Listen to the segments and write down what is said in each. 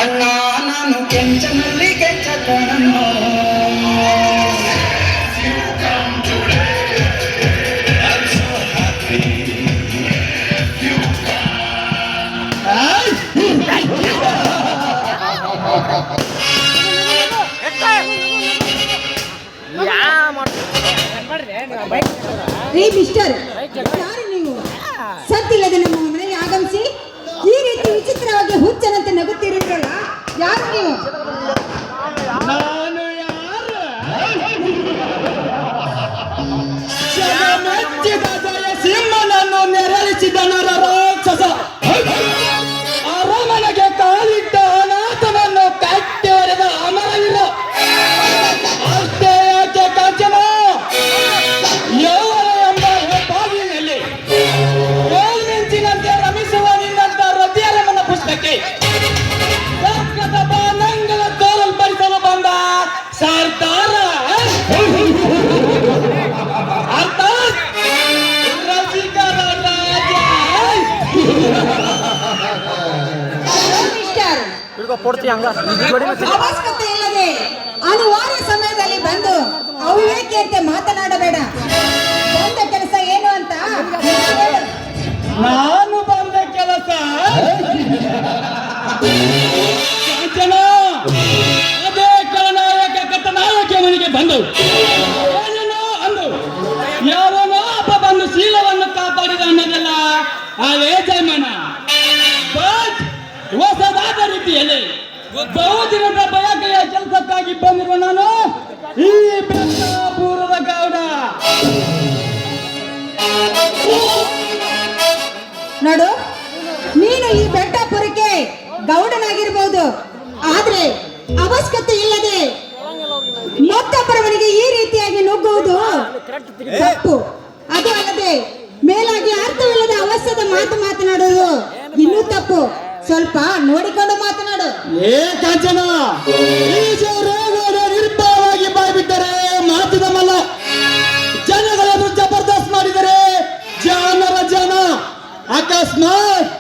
ಅಣ್ಣ ನಾನು ಕೆಂಚನಲ್ಲಿ ಕೆಂಚಕನನ್ನು ರೀ ಮಿಸ್ಟರ್, ಯಾರು ನೀವು? ಸತ್ತಿಲ್ಲದೆ ನಮ್ಮ ಮನೆಗೆ ಆಗಮಿಸಿ ಈ ರೀತಿ ವಿಚಿತ್ರವಾಗಿ ಹುಚ್ಚನಂತೆ ನಗುತ್ತಿರುತ್ತಲ್ಲ, ಯಾರು ನೀವು? ನಾನು ಯಾರು? ಮೆಚ್ಚಿದ ಜಯ ಸಿಂಹನನ್ನು ನೆರಳಿಸಿದ ನರ ರಾಕ್ಷಸ, ಅರಮನೆಗೆ ಕಾಲಿಟ್ಟ ಅನಾಥನನ್ನು ಕಟ್ಟಿ ಹೊಡೆದ ಅಮರವೀರ. ಅಷ್ಟೇ ಯಾಕೆ ಕಾಂಚನ, ಯೌವನ ಎಂಬ ಬಾಗಿಲಿನಲ್ಲಿ ಮಿಂಚಿನಂತೆ ರಮಿಸುವ ನಿನ್ನಂತ ಹೃದಯರಮನ ಪುಸ್ತಕಕ್ಕೆ ಸರ್ಕದ ಬಾನಂಗಳ ತೋರಲ್ ಬರಿಸಲು ಬಂದ ಸರ್ದಾರ ಅರ್ಥಾತ್ ರಸಿಕರ ರಾಜ. ಮಿಸ್ಟರ್, ಅವಶ್ಯಕತೆ ಇಲ್ಲದೆ ಅನಿವಾರ್ಯ ಸಮಯದಲ್ಲಿ ಬಂದು ಅವಿವೇಕಿಯಂತೆ ಮಾತನಾಡಬೇಡ. ಬಂದ ಕೆಲಸ ಏನು ಅಂತ ಹೇಳು. ನಾನು ಬಂದ ಕೆಲಸ ಕಾಂಚನ, ಅದೇ ಖಳನಾಯಕ ಕಥನಾಯಕ ಮನೆಗೆ ಬಂದು ಏನೇನೋ ಅಂದು ಯಾವನೋ ಅಪ್ಪ ಬಂದು ಶೀಲವನ್ನು ಕಾಪಾಡಿದ ಅನ್ನೋದಲ್ಲ ಅವೇ ಜಯಮನ. ಬಟ್ ಹೊಸದಾದ ರೀತಿಯಲ್ಲಿ ಬಹುದಿನದ ಬಯಕೆಯ ಕೆಲಸಕ್ಕಾಗಿ ಬಂದಿರುವ ನಾನು ಈ ಬೆಟ್ಟಾಪುರದ ಗೌಡ. ನೋಡು, ನೀನು ಈ ಬೆಟ್ಟಾಪುರಕ್ಕೆ ಗೌಡನಾಗಿರ್ಬಹುದು, ಆದ್ರೆ ಅವಶ್ಯಕತೆ ಇಲ್ಲದೆ ಮತ್ತೊಬ್ಬರ ಮನೆಗೆ ಈ ರೀತಿಯಾಗಿ ನುಗ್ಗುವುದು ತಪ್ಪು. ಅದು ಅಲ್ಲದೆ ಮೇಲಾಗಿ ಅರ್ಥವಿಲ್ಲದ ಅವಶ್ಯದ ಮಾತು ಮಾತನಾಡುವುದು ಇನ್ನೂ ತಪ್ಪು. ಸ್ವಲ್ಪ ನೋಡಿಕೊಂಡು ಮಾತನಾಡು. ಏ ಕಾಂಚನ, ನಿರ್ಭಯವಾಗಿ ಬಾಯ್ಬಿಟ್ಟರೆ ಮಾತಿದಮಲ್ಲ. ಜನಗಳನ್ನು ಜಬರ್ದಸ್ತ್ ಮಾಡಿದರೆ ಜನರ ಜನ. ಅಕಸ್ಮಾತ್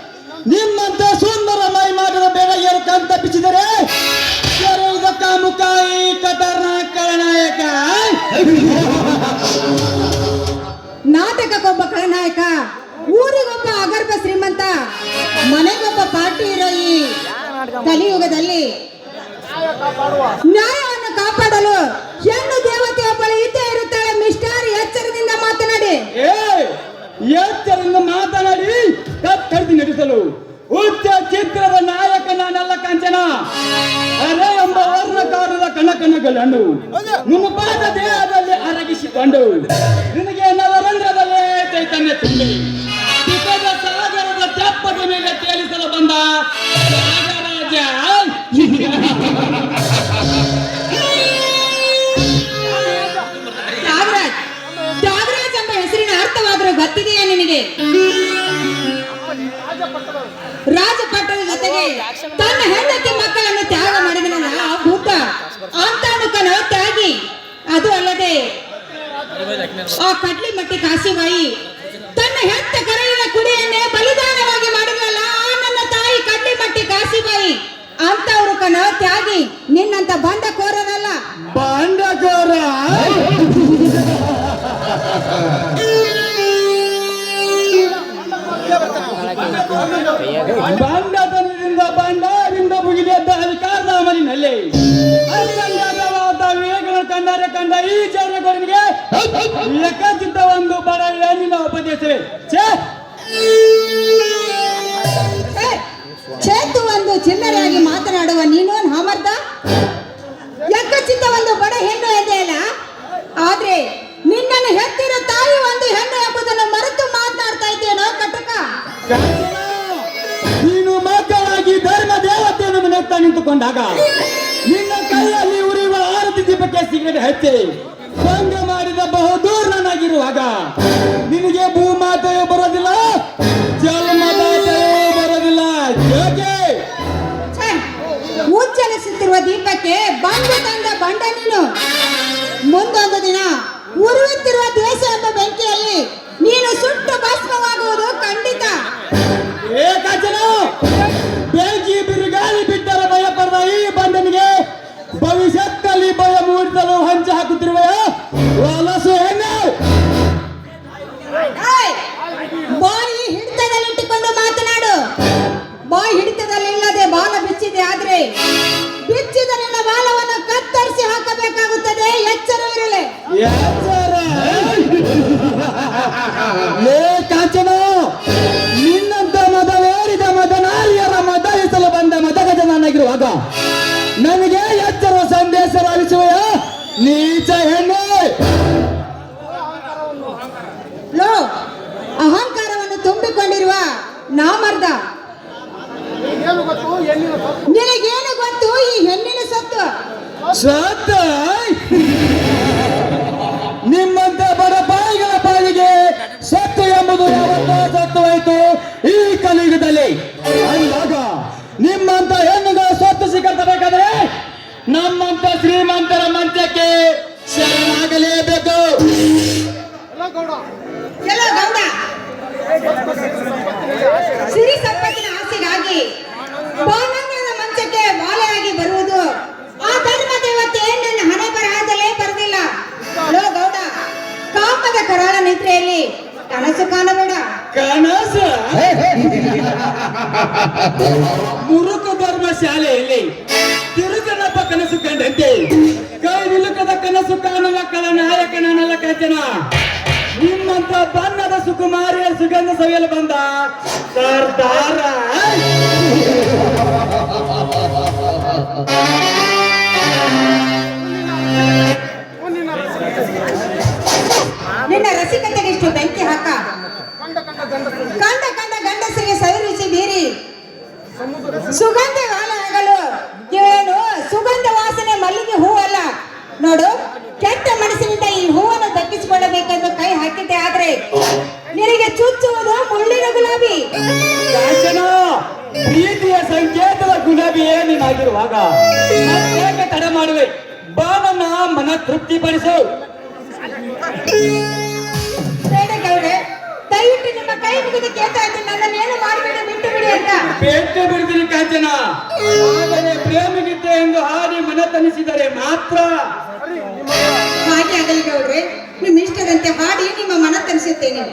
ನಿಮ್ಮಂತ ಸುಂದರ ಮೈ ಮಾಡಿದ ಬೆಳಗಿಯರು ಕಣ್ ತಪ್ಪಿಸಿದರೆ ಮುಖಾಯಿ ಕಟರ್ನ ಖಳನಾಯಕ. ನಾಟಕಕ್ಕೊಬ್ಬ ಖಳನಾಯಕ, ಊರಿಗೊಬ್ಬ ಅಗರ್ಭ ಶ್ರೀಮಂತ, ಮನೆಗೊಬ್ಬ ಪಾರ್ಟಿ ಇರೋ ಈ ಕಲಿಯುಗದಲ್ಲಿ ನ್ಯಾಯವನ್ನು ಕಾಪಾಡಲು ಹೆಣ್ಣು ದೇವತೆಯೊಬ್ಬಳು ಇದ್ದೇ ಇರುತ್ತಾಳೆ. ಮಿಸ್ಟರ್, ಎಚ್ಚರದಿಂದ ಮಾತನಾಡಿ. ಎಚ್ಚರದಿಂದ ಮಾತನಾಡಿ ಕತ್ತರಿಸಿ ನಡೆಸಲು ಉಚ್ಚ ಚಿತ್ರದ ನಾಯಕ ನಾನಲ್ಲ ಕಾಂಚನ. ಅರೆ ಎಂಬ ವರ್ಣಕಾರದ ಕಣಕಣಗಳನ್ನು ನಿಮ್ಮ ಪಾದ ದೇಹದಲ್ಲಿ ಅರಗಿಸಿಕೊಂಡು ನಿನಗೆ ನವರಂಧ್ರದಲ್ಲೇ ಚೈತನ್ಯ ತುಂಬಿ ಸುಖದ ಸಾಗರದ ತೆಪ್ಪದ ಮೇಲೆ ತೇಲಿಸಲು ಬಂದ ನಾಗರಾಜ. ತ್ಯಾಗರಾಜ್ ಎಂಬ ಹೆಸರಿನ ಅರ್ಥವಾದರೂ ಗೊತ್ತಿದೆಯಾ ನಿನಗೆ? ರಾಜಪಟ್ಟದ ಜೊತೆಗೆ ತನ್ನ ಹೆಂಡತಿ ಮಕ್ಕಳನ್ನು ತ್ಯಾಗ ಮಾಡಿದನಲ್ಲ ಆ ಭೂತ, ಅಂತಾನುಕನ ತ್ಯಾಗಿ. ಅದು ಅಲ್ಲದೆ ಆ ಕಡ್ಲಿ ಮಟ್ಟಿ ಕಾಶಿಬಾಯಿ ತನ್ನ ಹೆತ್ತ ಕರಳಿನ ಕುಡಿಯನ್ನೇ ಬಲಿದಾನವಾಗಿ ಮಾಡಿದ್ರಲ್ಲ ಆ ನನ್ನ ತಾಯಿ ಕಡ್ಲಿ ಮಟ್ಟಿ ಕಾಶಿಬಾಯಿ. ಅಂತವ್ರು ಕನ ತ್ಯಾಗಿ, ನಿನ್ನಂತ ಬಂಡಕೋರರಲ್ಲ. ಬಂಡಕೋರ ಬಂಡತನದಿಂದ ಬಂಡದಿಂದ ಮುಗಿದ ಅಧಿಕಾರದ ಅಮಲಿನಲ್ಲಿ ವೇಗಗಳು ಕಂಡರೆ ಕಂಡ ಈ ಜನಗಳಿಗೆ ಲೆಕ್ಕಚಿತ್ತ ಒಂದು ಬಡ ಏನಿನ ಉಪದೇಶವೇ ಚೇತು ಒಂದು ಚಿಲ್ಲರೆಯಾಗಿ ಮಾತನಾಡುವ ನೀನು ನಾಮರ್ದ. ಕುಳಿತುಕೊಂಡಾಗ ನಿನ್ನ ಕೈಯಲ್ಲಿ ಉರಿಯುವ ಆರತಿ ದೀಪಕ್ಕೆ ಸಿಗರೇಟ್ ಹಚ್ಚಿ ಭಂಗ ಮಾಡಿದ ಬಹುದೂರನಾಗಿರುವಾಗ ನಿನಗೆ ಭೂಮಾತೆಯು ಬರೋದಿಲ್ಲ, ಜನ್ಮದಾತೆಯೂ ಬರೋದಿಲ್ಲ. ಯಾಕೆ ಛೆ, ಉಜ್ಜಲಿಸುತ್ತಿರುವ ದೀಪಕ್ಕೆ ಬಂದು ತಂದ ಬಂಡ ನೀನು. ಮುಂದೊಂದು ದಿನ ಉರಿಯುತ್ತಿರುವ ದ್ವೇಷ ಎಂಬ ಬೆಂಕಿಯಲ್ಲಿ ನೀನು ಸುಟ್ಟು ಭಸ್ಮವಾಗುವುದು ಖಂಡಿತ. ಏಕಾಚನ ಬೆಂಕಿ ಬಿರುಗಾಳಿ ಬಿಟ್ಟರೆ ಭಯ ಪಡೆದ ಈ ಬಂಧನಿಗೆ ಭವಿಷ್ಯದಲ್ಲಿ ಭಯ ಮೂಡಿಸಲು ಹಂಚ ಹಾಕುತ್ತಿರುವ ವಲಸು ಹೆಣ್ಣು. ಏಯ್, ಬಾಯಿ ಹಿಡಿತದಲ್ಲಿಟ್ಟುಕೊಂಡು ಮಾತನಾಡು. ಬಾಯಿ ಹಿಡಿತದಲ್ಲಿಲ್ಲದೆ ಬಾಲ ಬಿಚ್ಚಿದೆ ಆದ್ರೆ ಬಿಚ್ಚಿದ ನಿನ್ನ ಬಾಲವನ್ನು ಕತ್ತರಿಸಿ ಹಾಕಬೇಕಾಗುತ್ತದೆ. ಎಚ್ಚರವಿರಲಿ. ಎಚ್ಚರ. ಏಕಾಚನ ನಿನ್ನಂತ ಮದವೇರಿದ ಮದನಾಲಿಯರ ಮದಲಿಸಲು ಬಂದ ಮದಗಜನಾಗಿರುವಾಗ ನನಗೆ ಎಚ್ಚರ ಸಂದೇಶ ರಚಿಸುವ ನೀಚ ಹೆಣ್ಣು. ಲೋ, ಅಹಂಕಾರವನ್ನು ತುಂಬಿಕೊಂಡಿರುವ ನಾಮರ್ದ, ನಿನಗೇನು ಗೊತ್ತು ಈ ಹೆಣ್ಣಿನ ಸತ್ತು? ಸತ್ತ ನಿಮ್ಮಂತ ಬಡ ಬಾಯಿಗಳ ಬಾಯಿಗೆ ಸತ್ತು ಎಂಬುದು ಯಾವತ್ತೋ ಸತ್ತು ಹೋಯಿತು ಈ ಕಲಿಯುಗದಲ್ಲಿ. ಅಂದಾಗ ನಿಮ್ಮಂತ ಹೆಣ್ಣುಗಳ ಸ್ವತ್ತು ಸಿಗಬೇಕಾದ್ರೆ ನಮ್ಮಂತ ಶ್ರೀಮಂತರ ಮಂಚಕ್ಕೆ ಶರಣಾಗಲೇಬೇಕು. ಎಲ್ಲೋ ಗೌಡ, ಸಿರಿ ಸಂಪತ್ತಿನ ಆಸೆಗಾಗಿ ಬಾನಂಗದ ಮಂಚಕ್ಕೆ ಬಾಲೆಯಾಗಿ ಬರುವುದು ಆ ಧರ್ಮ ದೇವತೆ ನನ್ನ ಹಣೆ ಬರಹದಲ್ಲೇ ಬರೆದಿಲ್ಲ. ಲೋ ಗೌಡ, ಕಾಮದ ಕರಾಳ ನಿದ್ರೆಯಲ್ಲಿ ಕನಸು ಕಾಣಬೇಡ. ಕನಸ ಮುರುಕು ಧರ್ಮ ಶಾಲೆಯಲ್ಲಿ ತಿರುಗನಪ್ಪ ಕನಸು ಕಂಡಂತೆ ಕೈ ನಿಲುಕದ ಕನಸು ಕಾಣುವ ಕಲ ನಾಯಕನಲ್ಲ ಕಾಂಚನ. ನಿಮ್ಮಂತ ಬಣ್ಣದ ಸುಕುಮಾರಿಯ ಸುಗಂಧ ಸವಿಯಲು ಬಂದ ಸರ್ದಾರ. ನಿನ್ನ ರಸಿಕತೆಗಿಷ್ಟು ಬೆಂಕಿ ಹಾಕ. ಕಂಡ ಕಂಡ ಗಂಡಸರಿಗೆ ಸವಿರುಚಿ ಬೀರಿ ಸುಗಂಧ ವಾಲ ಆಗಲು ಇವಳೇನು ಸುಗಂಧ ವಾಸನೆ ಮಲ್ಲಿಗೆ ಹೂವಲ್ಲ. ನೋಡು, ಕೆಟ್ಟ ಮನಸ್ಸಿನಿಂದ ಈ ಹೂವನ್ನು ದಕ್ಕಿಸಿಕೊಳ್ಳಬೇಕೆಂದು ಕೈ ಹಾಕಿದ್ದೆ ಆದ್ರೆ ನಿನಗೆ ಚುಚ್ಚುವುದು ಮುಳ್ಳಿನ ಗುಲಾಬಿ. ಕಾಂಚನ ಪ್ರೀತಿಯ ಸಂಕೇತದ ಗುಲಾಬಿಯೇ ನೀನಾಗಿರುವಾಗ ಮತ್ತೇಕೆ ತಡ ಮಾಡುವೆ? ಬಾನನ್ನ ಮನ ತೃಪ್ತಿಪಡಿಸು. ಬೇಡ ಗೌಡೆ, ದಯವಿಟ್ಟು ನಿಮ್ಮ ಕೈ ಮುಗಿದು ಕೇಳ್ತಾ ಇದ್ದೀನಿ, ನನ್ನನ್ನೇನು ಮಾಡಬೇಡಿ, ಬಿಟ್ಟು ಬಿಡಿ ಅಂತ. ಪೇಟೆ ಬಿಡ್ತೀನಿ ಕಾಂಚನ. ಆದರೆ ಪ್ರೇಮಿಗಿದ್ದೆ ಎಂದು ಹಾಡಿ ಮನ ತನಿಸಿದರೆ ಮಾತ್ರ. ಹಾಗೆ ಆಗಲಿ ಗೌಡ್ರೆ, ನಿಮ್ಮ ಇಷ್ಟದಂತೆ ಹಾಡಿ ನಿಮ್ಮ ಮನ ತರಿಸುತ್ತೇನೆ.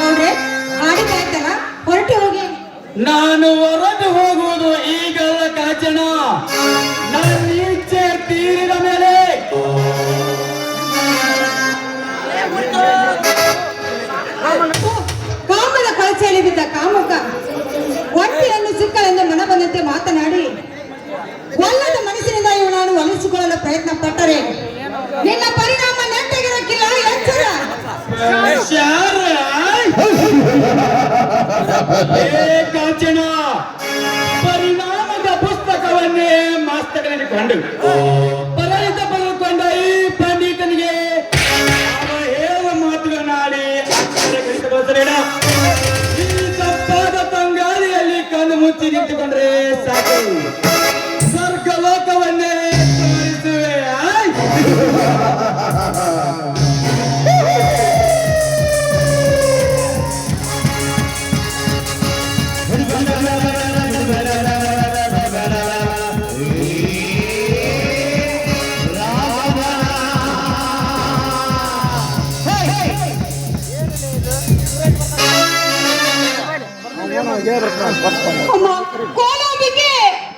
ಅವ್ರೆ ಆಡಿದಾಯ್ತಲ್ಲ ಹೊರಟು ಹೋಗಿ. ನಾನು ಹೊರಟು ಹೋಗುವುದು ಈಗಲ್ಲ ಕಾಚಣ, ನನ್ನ ಇಚ್ಛೆ ತೀರಿದ ಮೇಲೆ. ಕಾಮದ ಕಳಚೆಯಲ್ಲಿ ಬಿದ್ದ ಕಾಮುಕ ಒಂಟಿಯನ್ನು ಸಿಕ್ಕಳೆಂದು ಮನ ಬಂದಂತೆ ಮಾತನಾಡಿ ಒಲ್ಲದ ಮನಸ್ಸಿನಿಂದ ಇವನನ್ನು ಒಲಿಸಿಕೊಳ್ಳಲು ಪ್ರಯತ್ನ ಪಟ್ಟರೆ ನಿನ್ನ ಪರಿಣಾಮ ನೆಟ್ಟಗಿರಕ್ಕಿಲ್ಲ, ಎಚ್ಚರ. ಕಾಚಣ, ಪರಿಣಾಮದ ಪುಸ್ತಕವನ್ನೇ ಮಸ್ತಕನಿಟ್ಟುಕೊಂಡು ಪರಿಣಿತ ಪಡೆದುಕೊಂಡ ಈ ಪಂಡಿತನಿಗೆ ಅವ ಹೇಳುವ ಮಾತುಗಳನ್ನಾಡಿ ಅಕ್ಷರಗಳಿಸಬಹುದರೇನ? ಈ ತಪ್ಪಾದ ತಂಗಾಳಿಯಲ್ಲಿ ಕಣ್ಣು ಮುಚ್ಚಿ ನಿಂತುಕೊಂಡ್ರೆ ಸಾಕು, ಸ್ವರ್ಗಲೋಕವನ್ನೇ ತೋರಿಸುವೆ. ಅಮ್ಮ, ಕೋಪ